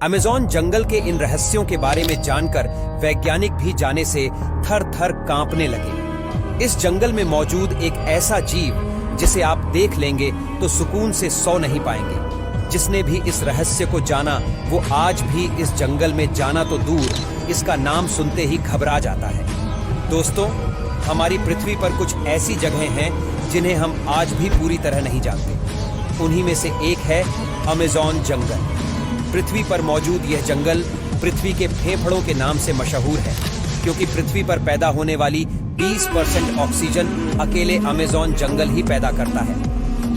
Amazon जंगल के इन रहस्यों के बारे में जानकर वैज्ञानिक भी जाने से थर थर कांपने लगे। इस जंगल में मौजूद एक ऐसा जीव जिसे आप देख लेंगे तो सुकून से सो नहीं पाएंगे। जिसने भी इस रहस्य को जाना वो आज भी इस जंगल में जाना तो दूर, इसका नाम सुनते ही घबरा जाता है। दोस्तों, हमारी पृथ्वी पर कुछ ऐसी जगहें हैं जिन्हें हम आज भी पूरी तरह नहीं जानते। उन्हीं में से एक है अमेज़न जंगल। पृथ्वी पर मौजूद यह जंगल पृथ्वी के फेफड़ों के नाम से मशहूर है, क्योंकि पृथ्वी पर पैदा होने वाली 20% ऑक्सीजन अकेले अमेज़न जंगल ही पैदा करता है।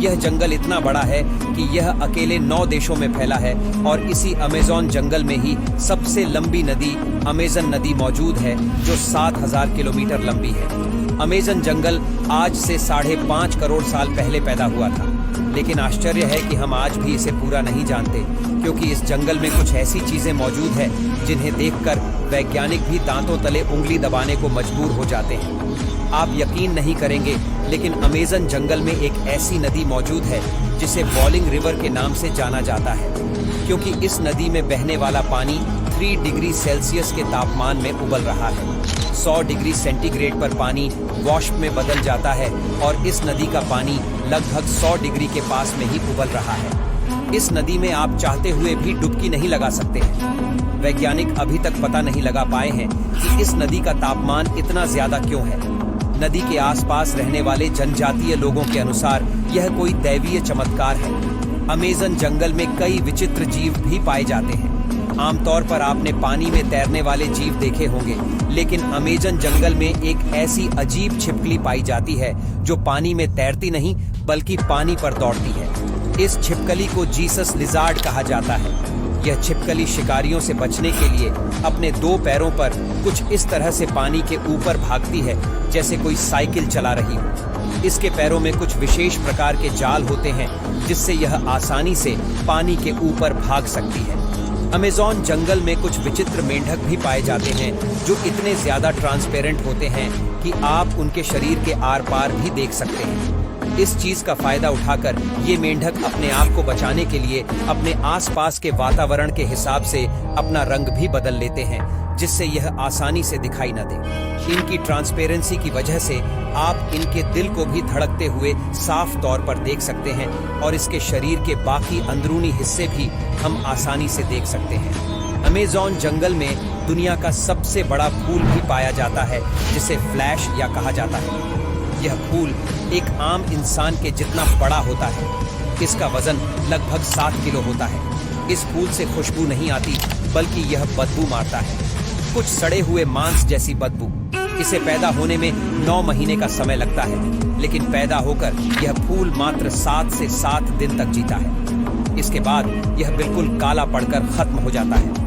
यह जंगल इतना बड़ा है कि यह अकेले 9 देशों में फैला है और इसी अमेज़न जंगल में ही सबसे लंबी नदी अमेज़न नदी मौजूद है, जो 7000 किलोमीटर लंबी है। अमेज़न जंगल आज से 5.5 करोड़ साल पहले पैदा हुआ था, लेकिन आश्चर्य है कि हम आज भी इसे पूरा नहीं जानते, क्योंकि इस जंगल में कुछ ऐसी चीजें मौजूद हैं जिन्हें देखकर वैज्ञानिक भी दांतों तले उंगली दबाने को मजबूर हो जाते हैं। आप यकीन नहीं करेंगे, लेकिन अमेज़न जंगल में एक ऐसी नदी मौजूद है जिसे बॉइलिंग रिवर के नाम से जाना जाता है, क्योंकि इस नदी में बहने वाला पानी 3 डिग्री सेल्सियस के तापमान में उबल रहा है। 100 डिग्री सेंटीग्रेड पर पानी वाष्प में बदल जाता है और इस नदी का पानी लगभग 100 डिग्री के पास में ही उबल रहा है। इस नदी में आप चाहते हुए भी डुबकी नहीं लगा सकते हैं। वैज्ञानिक अभी तक पता नहीं लगा पाए हैं कि इस नदी का तापमान इतना ज्यादा क्यों है। नदी के आसपास रहने वाले जनजातीय लोगों के अनुसार यह कोई दैवीय चमत्कार है। अमेज़न जंगल में कई विचित्र जीव भी पाए जाते हैं। आमतौर पर आपने पानी में तैरने वाले जीव देखे होंगे, लेकिन अमेज़न जंगल में एक ऐसी अजीब छिपकली पाई जाती है जो पानी में तैरती नहीं बल्कि पानी पर दौड़ती है। इस छिपकली को जीसस लिजार्ड कहा जाता है। यह छिपकली शिकारियों से बचने के लिए अपने 2 पैरों पर कुछ इस तरह से पानी के ऊपर भागती है जैसे कोई साइकिल चला रही हो। इसके पैरों में कुछ विशेष प्रकार के जाल होते हैं जिससे यह आसानी से पानी के ऊपर भाग सकती है। अमेज़न जंगल में कुछ विचित्र मेंढक भी पाए जाते हैं जो इतने ज्यादा ट्रांसपेरेंट होते हैं कि आप उनके शरीर के आर पार भी देख सकते हैं। इस चीज का फायदा उठाकर ये मेंढक अपने आप को बचाने के लिए अपने आसपास के वातावरण के हिसाब से अपना रंग भी बदल लेते हैं, जिससे यह आसानी से दिखाई न दे। इनकी ट्रांसपेरेंसी की वजह से आप इनके दिल को भी धड़कते हुए साफ तौर पर देख सकते हैं और इसके शरीर के बाकी अंदरूनी हिस्से भी हम आसानी से देख सकते हैं। अमेज़न जंगल में दुनिया का सबसे बड़ा फूल भी पाया जाता है, जिसे फ्लैश या कहा जाता है। यह फूल एक आम इंसान के जितना बड़ा होता है। इसका वजन लगभग 7 किलो होता है। इस फूल से खुशबू नहीं आती, बल्कि यह बदबू मारता है, कुछ सड़े हुए मांस जैसी बदबू। इसे पैदा होने में 9 महीने का समय लगता है, लेकिन पैदा होकर यह फूल मात्र 7 से 7 दिन तक जीता है। इसके बाद यह बिल्कुल काला पड़कर खत्म हो जाता है।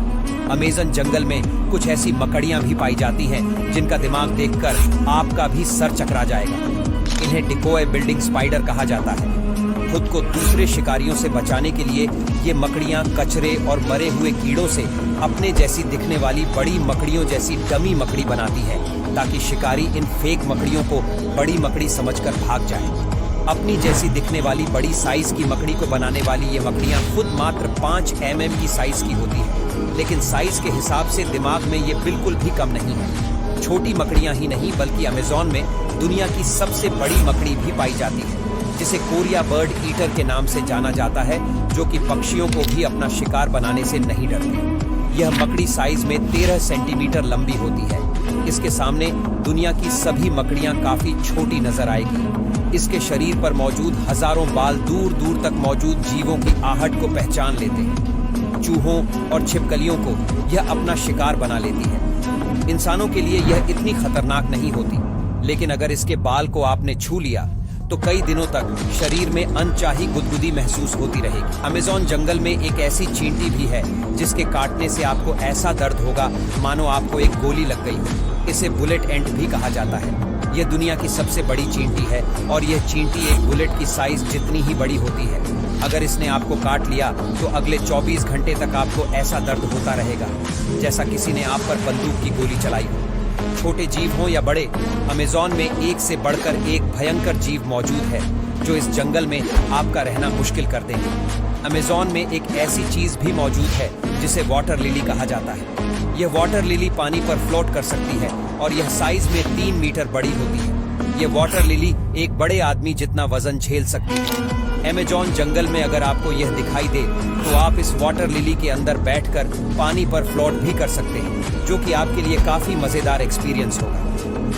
अमेज़न जंगल में कुछ ऐसी मकड़ियां भी पाई जाती हैं जिनका दिमाग देखकर आपका भी सर चकरा जाएगा। इन्हें डिकोय बिल्डिंग स्पाइडर कहा जाता है। खुद को दूसरे शिकारियों से बचाने के लिए ये मकड़ियां कचरे और मरे हुए कीड़ों से अपने जैसी दिखने वाली बड़ी मकड़ियों जैसी डमी मकड़ी बनाती है, ताकि शिकारी इन फेक मकड़ियों को बड़ी मकड़ी समझकर भाग जाए। अपनी जैसी दिखने वाली बड़ी साइज की मकड़ी को बनाने वाली ये मकड़ियां खुद मात्र 5 mm की साइज की होती है, लेकिन साइज के हिसाब से दिमाग में ये बिल्कुल भी कम नहीं है। छोटी मकड़ियां ही नहीं, बल्कि अमेज़न में दुनिया की सबसे बड़ी मकड़ी भी पाई जाती है, जिसे कोरिया बर्ड ईटर के नाम से जाना जाता है, जो कि पक्षियों को भी अपना शिकार बनाने से नहीं डरती। यह मकड़ी साइज में 13 सेंटीमीटर लंबी होती है। इसके सामने दुनिया की सभी मकड़ियां काफी छोटी नजर आएगी। इसके शरीर पर मौजूद हजारों बाल दूर दूर तक मौजूद जीवों की आहट को पहचान लेते हैं। चूहों और छिपकलियों को यह अपना शिकार बना लेती है। इंसानों के लिए यह इतनी खतरनाक नहीं होती, लेकिन अगर इसके बाल को आपने छू लिया तो कई दिनों तक शरीर में अनचाही गुदगुदी महसूस होती रहेगी। अमेज़न जंगल में एक ऐसी चींटी भी है जिसके काटने से आपको ऐसा दर्द होगा मानो आपको एक गोली लग गई हो। इसे बुलेट एंट भी कहा जाता है। यह दुनिया की सबसे बड़ी चींटी है और यह चींटी एक बुलेट की साइज जितनी ही बड़ी होती है। अगर इसने आपको काट लिया तो अगले 24 घंटे तक आपको ऐसा दर्द होता रहेगा जैसा किसी ने आप पर बंदूक की गोली चलाई हो। छोटे जीव हों या बड़े, अमेज़न में एक से बढ़कर एक भयंकर जीव मौजूद है जो इस जंगल में आपका रहना मुश्किल कर देंगे। अमेज़न में एक ऐसी चीज भी मौजूद है जिसे वाटर लिली कहा जाता है। यह वाटर लिली पानी पर फ्लोट कर सकती है और यह साइज में 3 मीटर बड़ी होती है। यह वाटर लिली एक बड़े आदमी जितना वजन झेल सकती है। अमेज़न जंगल में अगर आपको यह दिखाई दे तो आप इस वाटर लिली के अंदर बैठकर पानी पर फ्लोट भी कर सकते हैं, जो कि आपके लिए काफी मजेदार एक्सपीरियंस होगा।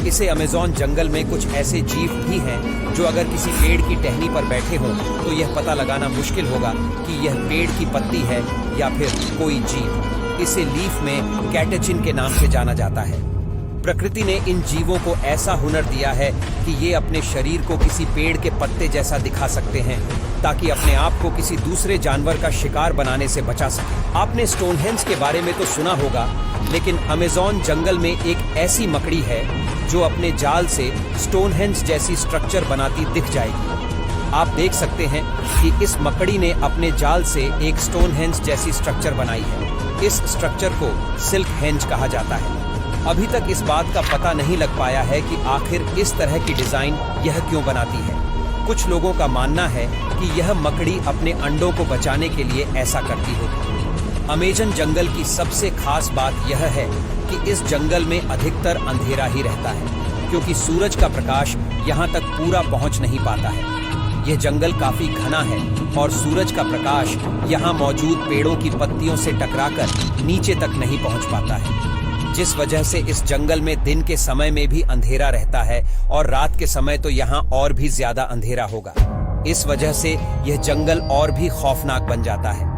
इसे अमेज़न जंगल में कुछ ऐसे जीव भी हैं जो अगर किसी पेड़ की टहनी पर बैठे हों तो यह पता लगाना मुश्किल होगा कि यह पेड़ की पत्ती है या फिर कोई जीव। इसे लीफ में कैटेचिन के नाम से जाना जाता है। प्रकृति ने इन जीवों को ऐसा हुनर दिया है कि ये अपने शरीर को किसी पेड़ के पत्ते जैसा दिखा सकते हैं ताकि अपने आप को किसी दूसरे जानवर का शिकार बनाने से बचा सके। आपने स्टोनहेंज के बारे में तो सुना होगा, लेकिन अमेज़न जंगल में एक ऐसी मकड़ी है जो अपने जाल से स्टोनहेंज जैसी स्ट्रक्चर बनाती दिख जाएगी। आप देख सकते हैं कि इस मकड़ी ने अपने जाल से एक स्टोनहेंज जैसी स्ट्रक्चर बनाई है। इस स्ट्रक्चर को सिल्कहेंज कहा जाता है। अभी तक इस बात का पता नहीं लग पाया है कि आखिर इस तरह की डिजाइन यह क्यों बनाती है। कुछ लोगों का मानना है कि यह मकड़ी अपने अंडों को बचाने के लिए ऐसा करती होगी। अमेज़न जंगल की सबसे खास बात यह है कि इस जंगल में अधिकतर अंधेरा ही रहता है, क्योंकि सूरज का प्रकाश यहाँ तक पूरा पहुँच नहीं पाता है। यह जंगल काफी घना है और सूरज का प्रकाश यहाँ मौजूद पेड़ों की पत्तियों से टकराकर नीचे तक नहीं पहुँच पाता है, जिस वजह से इस जंगल में दिन के समय में भी अंधेरा रहता है और रात के समय तो यहाँ और भी ज्यादा अंधेरा होगा। इस वजह से यह जंगल और भी खौफनाक बन जाता है।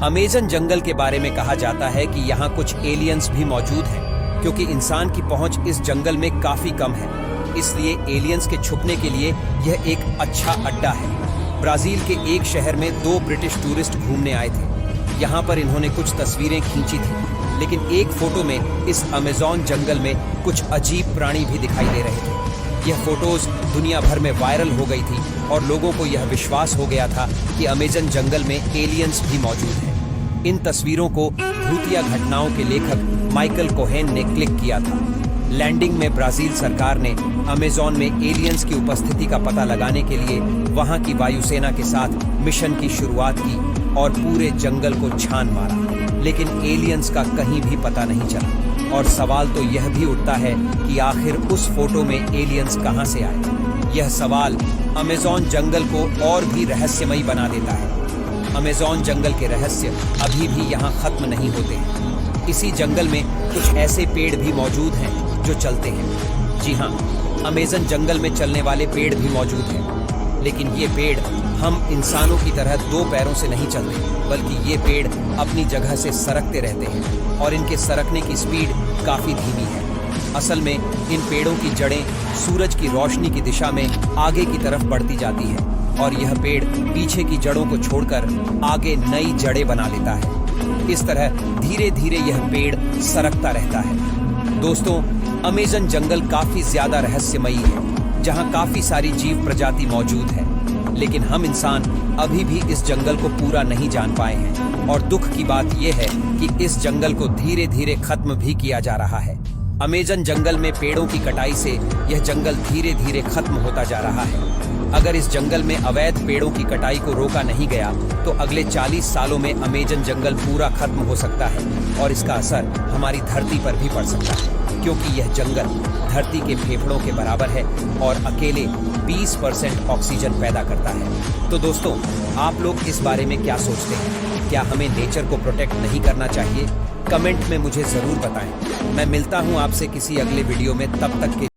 अमेज़न जंगल के बारे में कहा जाता है कि यहाँ कुछ एलियंस भी मौजूद हैं, क्योंकि इंसान की पहुंच इस जंगल में काफी कम है। इसलिए एलियंस के छुपने के लिए यह एक अच्छा अड्डा है। ब्राजील के एक शहर में 2 ब्रिटिश टूरिस्ट घूमने आए थे। यहाँ पर इन्होंने कुछ तस्वीरें खींची थी, लेकिन एक फोटो में इस अमेज़न जंगल में कुछ अजीब प्राणी भी दिखाई दे रहे थे। यह फोटोज दुनिया भर में वायरल हो गई थी और लोगों को यह विश्वास हो गया था कि अमेज़न जंगल में एलियंस भी मौजूद हैं। इन तस्वीरों को भूतिया घटनाओं के लेखक माइकल कोहेन ने क्लिक किया था। लैंडिंग में ब्राजील सरकार ने अमेज़न में एलियंस की उपस्थिति का पता लगाने के लिए वहां की वायुसेना के साथ मिशन की शुरुआत की और पूरे जंगल को छान मारा, लेकिन एलियंस का कहीं भी पता नहीं चला। और सवाल तो यह भी उठता है कि आखिर उस फोटो में एलियंस कहां से आए। यह सवाल अमेज़न जंगल को और भी रहस्यमयी बना देता है। अमेज़न जंगल के रहस्य अभी भी यहाँ खत्म नहीं होते हैं। इसी जंगल में कुछ ऐसे पेड़ भी मौजूद हैं जो चलते हैं। जी हाँ, अमेज़न जंगल में चलने वाले पेड़ भी मौजूद हैं, लेकिन ये पेड़ हम इंसानों की तरह 2 पैरों से नहीं चलते, बल्कि ये पेड़ अपनी जगह से सरकते रहते हैं और इनके सरकने की स्पीड काफी धीमी है। असल में इन पेड़ों की जड़ें सूरज की रोशनी की दिशा में आगे की तरफ बढ़ती जाती है और यह पेड़ पीछे की जड़ों को छोड़कर आगे नई जड़ें बना लेता है। इस तरह धीरे धीरे यह पेड़ सरकता रहता है। दोस्तों, अमेज़न जंगल काफी ज्यादा रहस्यमयी है, जहाँ काफी सारी जीव प्रजाति मौजूद है, लेकिन हम इंसान अभी भी इस जंगल को पूरा नहीं जान पाए हैं। और दुख की बात यह है कि इस जंगल को धीरे धीरे खत्म भी किया जा रहा है। अमेज़न जंगल में पेड़ों की कटाई से यह जंगल धीरे धीरे खत्म होता जा रहा है। अगर इस जंगल में अवैध पेड़ों की कटाई को रोका नहीं गया तो अगले 40 सालों में अमेज़न जंगल पूरा खत्म हो सकता है और इसका असर हमारी धरती पर भी पड़ सकता है, क्योंकि यह जंगल धरती के फेफड़ों के बराबर है और अकेले 20% ऑक्सीजन पैदा करता है। तो दोस्तों, आप लोग इस बारे में क्या सोचते हैं? क्या हमें नेचर को प्रोटेक्ट नहीं करना चाहिए? कमेंट में मुझे जरूर बताएं। मैं मिलता हूं आपसे किसी अगले वीडियो में, तब तक के